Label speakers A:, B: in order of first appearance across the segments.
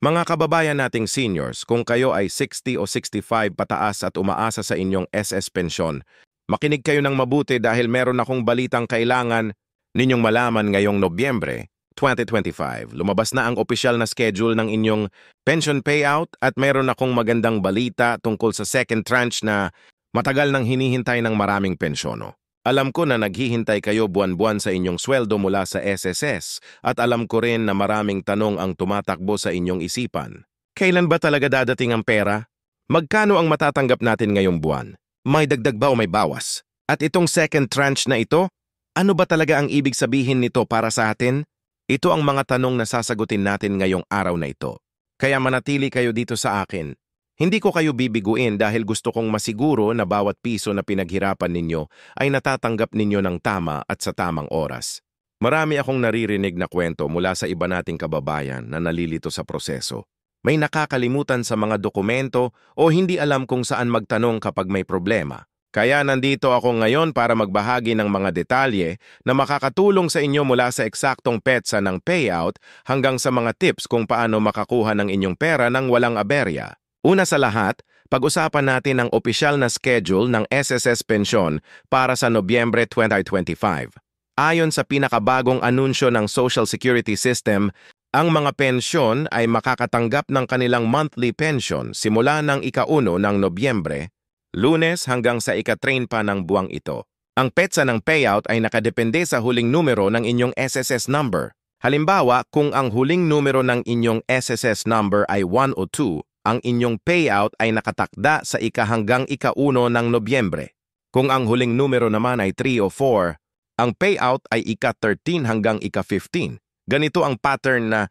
A: Mga kababayan nating seniors, kung kayo ay 60 o 65 pataas at umaasa sa inyong SS pensyon, makinig kayo ng mabuti dahil meron akong balitang kailangan ninyong malaman ngayong Nobyembre 2025. Lumabas na ang opisyal na schedule ng inyong pension payout at meron akong magandang balita tungkol sa second tranche na matagal nang hinihintay ng maraming pensyono. Alam ko na naghihintay kayo buwan-buwan sa inyong sweldo mula sa SSS at alam ko rin na maraming tanong ang tumatakbo sa inyong isipan. Kailan ba talaga dadating ang pera? Magkano ang matatanggap natin ngayong buwan? May dagdag ba o may bawas? At itong second tranche na ito, ano ba talaga ang ibig sabihin nito para sa atin? Ito ang mga tanong na sasagutin natin ngayong araw na ito. Kaya manatili kayo dito sa akin. Hindi ko kayo bibiguin dahil gusto kong masiguro na bawat piso na pinaghirapan ninyo ay natatanggap ninyo ng tama at sa tamang oras. Marami akong naririnig na kwento mula sa iba nating kababayan na nalilito sa proseso. May nakakalimutan sa mga dokumento o hindi alam kung saan magtanong kapag may problema. Kaya nandito ako ngayon para magbahagi ng mga detalye na makakatulong sa inyo mula sa eksaktong petsa ng payout hanggang sa mga tips kung paano makakuha ng inyong pera nang walang aberya. Una sa lahat, pag-usapan natin ang opisyal na schedule ng SSS Pensyon para sa Nobyembre 2025. Ayon sa pinakabagong anunsyo ng Social Security System, ang mga pensyon ay makakatanggap ng kanilang monthly pension simula ng ika-1 ng Nobyembre, Lunes hanggang sa ika-30 ng buwang ito. Ang petsa ng payout ay nakadepende sa huling numero ng inyong SSS number. Halimbawa, kung ang huling numero ng inyong SSS number ay 1 o 2, ang inyong payout ay nakatakda sa ika hanggang ika-1 ng Nobyembre. Kung ang huling numero naman ay 3 o 4, ang payout ay ika-13 hanggang ika-15. Ganito ang pattern na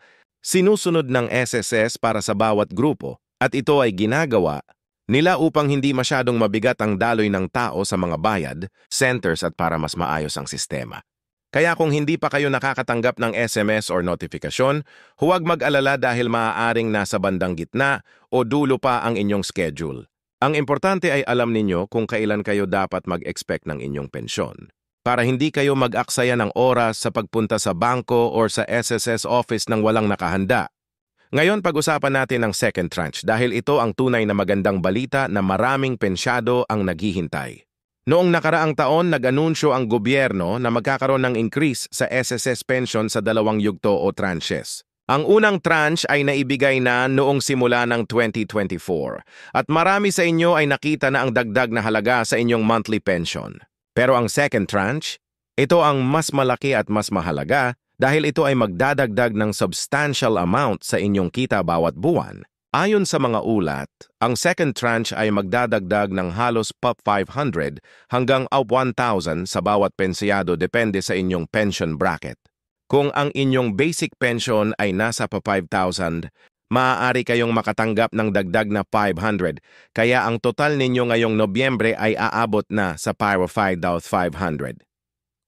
A: sinusunod ng SSS para sa bawat grupo at ito ay ginagawa nila upang hindi masyadong mabigat ang daloy ng tao sa mga bayad, centers at para mas maayos ang sistema. Kaya kung hindi pa kayo nakakatanggap ng SMS or notifikasyon, huwag mag-alala dahil maaaring nasa bandang gitna o dulo pa ang inyong schedule. Ang importante ay alam ninyo kung kailan kayo dapat mag-expect ng inyong pensyon. Para hindi kayo mag-aksaya ng oras sa pagpunta sa bangko or sa SSS office nang walang nakahanda. Ngayon pag-usapan natin ang second tranche dahil ito ang tunay na magandang balita na maraming pensyado ang naghihintay. Noong nakaraang taon, nag-anunsyo ang gobyerno na magkakaroon ng increase sa SSS pension sa dalawang yugto o tranches. Ang unang tranche ay naibigay na noong simula ng 2024 at marami sa inyo ay nakita na ang dagdag na halaga sa inyong monthly pension. Pero ang second tranche, ito ang mas malaki at mas mahalaga dahil ito ay magdadagdag ng substantial amount sa inyong kita bawat buwan. Ayon sa mga ulat, ang second tranche ay magdadagdag ng halos POP 500 hanggang up 1,000 sa bawat pensyado depende sa inyong pension bracket. Kung ang inyong basic pension ay nasa pa 5,000, maaari kayong makatanggap ng dagdag na 500, kaya ang total ninyo ngayong Nobyembre ay aabot na sa para 5,500.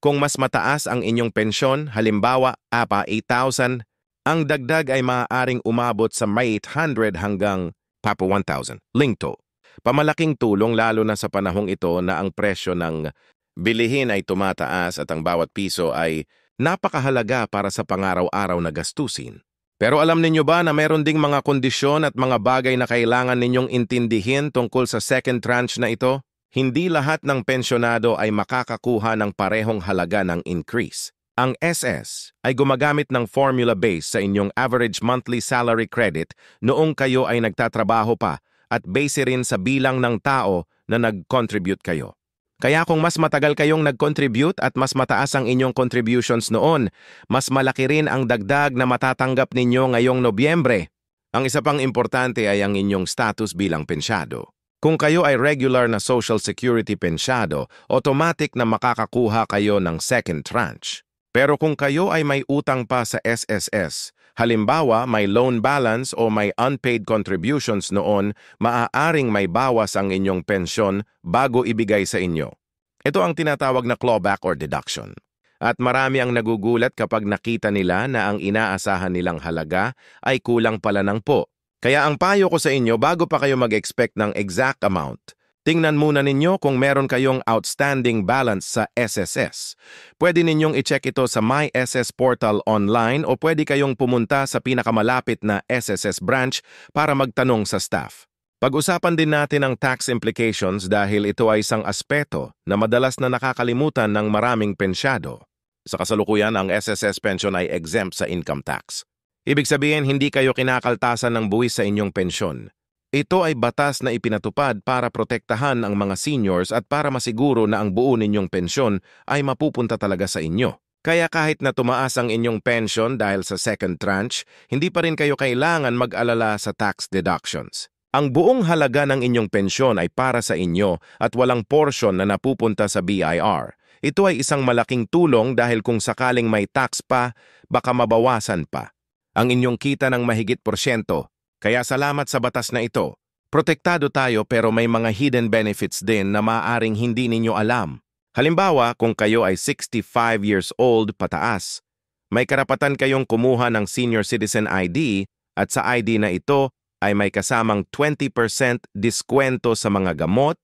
A: Kung mas mataas ang inyong pensyon, halimbawa apa 8,000, ang dagdag ay maaaring umabot sa may 800 hanggang papa 1,000. Lingto. Pamalaking tulong lalo na sa panahong ito na ang presyo ng bilihin ay tumataas at ang bawat piso ay napakahalaga para sa pangaraw-araw na gastusin. Pero alam ninyo ba na meron ding mga kondisyon at mga bagay na kailangan ninyong intindihin tungkol sa second tranche na ito? Hindi lahat ng pensyonado ay makakakuha ng parehong halaga ng increase. Ang SS ay gumagamit ng formula base sa inyong average monthly salary credit noong kayo ay nagtatrabaho pa at base rin sa bilang ng tao na nag-contribute kayo. Kaya kung mas matagal kayong nag-contribute at mas mataas ang inyong contributions noon, mas malaki rin ang dagdag na matatanggap ninyo ngayong Nobyembre. Ang isa pang importante ay ang inyong status bilang pensyado. Kung kayo ay regular na Social Security pensyado, automatic na makakakuha kayo ng second tranche. Pero kung kayo ay may utang pa sa SSS, halimbawa may loan balance o may unpaid contributions noon, maaaring may bawas ang inyong pensyon bago ibigay sa inyo. Ito ang tinatawag na clawback or deduction. At marami ang nagugulat kapag nakita nila na ang inaasahan nilang halaga ay kulang pala ng po. Kaya ang payo ko sa inyo bago pa kayo mag-expect ng exact amount, Tingnan muna ninyo kung meron kayong outstanding balance sa SSS. Pwede ninyong i-check ito sa My SS Portal online o pwede kayong pumunta sa pinakamalapit na SSS branch para magtanong sa staff. Pag-usapan din natin ang tax implications dahil ito ay isang aspeto na madalas na nakakalimutan ng maraming pensyado. Sa kasalukuyan, ang SSS pension ay exempt sa income tax. Ibig sabihin, hindi kayo kinakaltasan ng buwis sa inyong pensyon. Ito ay batas na ipinatupad para protektahan ang mga seniors at para masiguro na ang buo ninyong pensyon ay mapupunta talaga sa inyo. Kaya kahit na tumaas ang inyong pension dahil sa second tranche, hindi pa rin kayo kailangan mag-alala sa tax deductions. Ang buong halaga ng inyong pensyon ay para sa inyo at walang portion na napupunta sa BIR. Ito ay isang malaking tulong dahil kung sakaling may tax pa, baka mabawasan pa ang inyong kita ng mahigit porsyento. Kaya salamat sa batas na ito. Protektado tayo pero may mga hidden benefits din na maaaring hindi ninyo alam. Halimbawa, kung kayo ay 65 years old pataas, may karapatan kayong kumuha ng Senior Citizen ID at sa ID na ito ay may kasamang 20% diskwento sa mga gamot,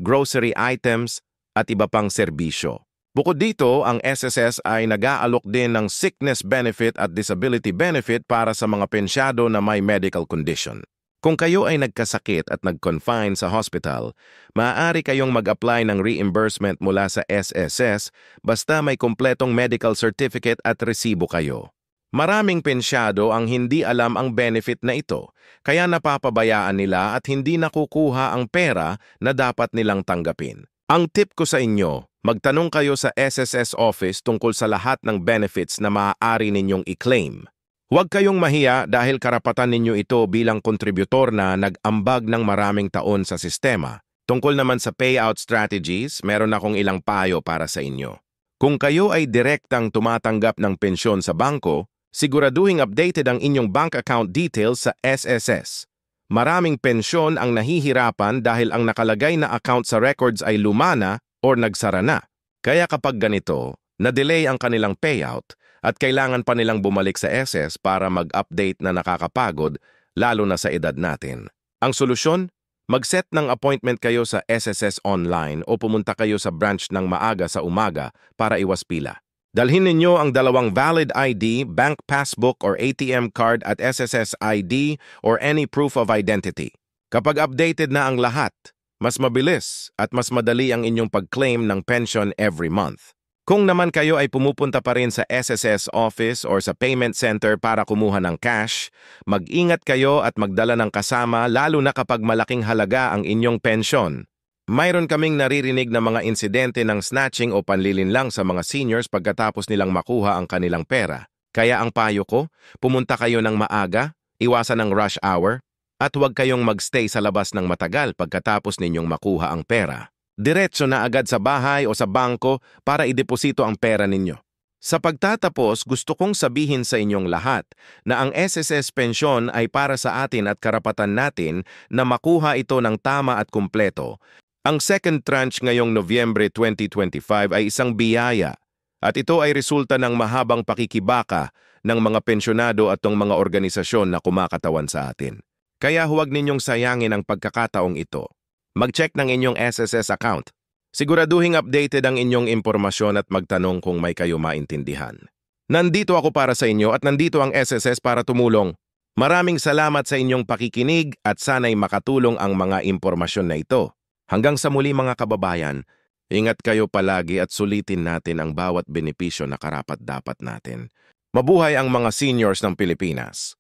A: grocery items at iba pang serbisyo. Bukod dito, ang SSS ay nag-aalok din ng sickness benefit at disability benefit para sa mga pensyado na may medical condition. Kung kayo ay nagkasakit at nag-confine sa hospital, maaari kayong mag-apply ng reimbursement mula sa SSS basta may kumpletong medical certificate at resibo kayo. Maraming pensyado ang hindi alam ang benefit na ito, kaya napapabayaan nila at hindi nakukuha ang pera na dapat nilang tanggapin. Ang tip ko sa inyo, magtanong kayo sa SSS office tungkol sa lahat ng benefits na maaari ninyong i-claim. Huwag kayong mahiya dahil karapatan ninyo ito bilang kontributor na nag-ambag ng maraming taon sa sistema. Tungkol naman sa payout strategies, meron akong ilang payo para sa inyo. Kung kayo ay direktang tumatanggap ng pensyon sa bangko, siguraduhing updated ang inyong bank account details sa SSS. Maraming pensyon ang nahihirapan dahil ang nakalagay na account sa records ay lumana or nagsara na. Kaya kapag ganito, na-delay ang kanilang payout at kailangan pa nilang bumalik sa SS para mag-update na nakakapagod, lalo na sa edad natin. Ang solusyon? Mag-set ng appointment kayo sa SSS online o pumunta kayo sa branch ng maaga sa umaga para iwas pila. Dalhin ninyo ang dalawang valid ID, bank passbook or ATM card at SSS ID or any proof of identity. Kapag updated na ang lahat, mas mabilis at mas madali ang inyong pag-claim ng pension every month. Kung naman kayo ay pumupunta pa rin sa SSS office or sa payment center para kumuha ng cash, mag-ingat kayo at magdala ng kasama lalo na kapag malaking halaga ang inyong pension. Mayroon kaming naririnig na mga insidente ng snatching o panlilinlang sa mga seniors pagkatapos nilang makuha ang kanilang pera. Kaya ang payo ko, pumunta kayo ng maaga, iwasan ang rush hour, at huwag kayong magstay sa labas ng matagal pagkatapos ninyong makuha ang pera. Diretso na agad sa bahay o sa bangko para ideposito ang pera ninyo. Sa pagtatapos, gusto kong sabihin sa inyong lahat na ang SSS pensyon ay para sa atin at karapatan natin na makuha ito ng tama at kumpleto. Ang second tranche ngayong Nobyembre 2025 ay isang biyaya at ito ay resulta ng mahabang pakikibaka ng mga pensyonado at ng mga organisasyon na kumakatawan sa atin. Kaya huwag ninyong sayangin ang pagkakataong ito. Mag-check ng inyong SSS account. Siguraduhing updated ang inyong impormasyon at magtanong kung may kayo maintindihan. Nandito ako para sa inyo at nandito ang SSS para tumulong. Maraming salamat sa inyong pakikinig at sana'y makatulong ang mga impormasyon na ito. Hanggang sa muli mga kababayan, ingat kayo palagi at sulitin natin ang bawat benepisyo na karapat-dapat natin. Mabuhay ang mga seniors ng Pilipinas!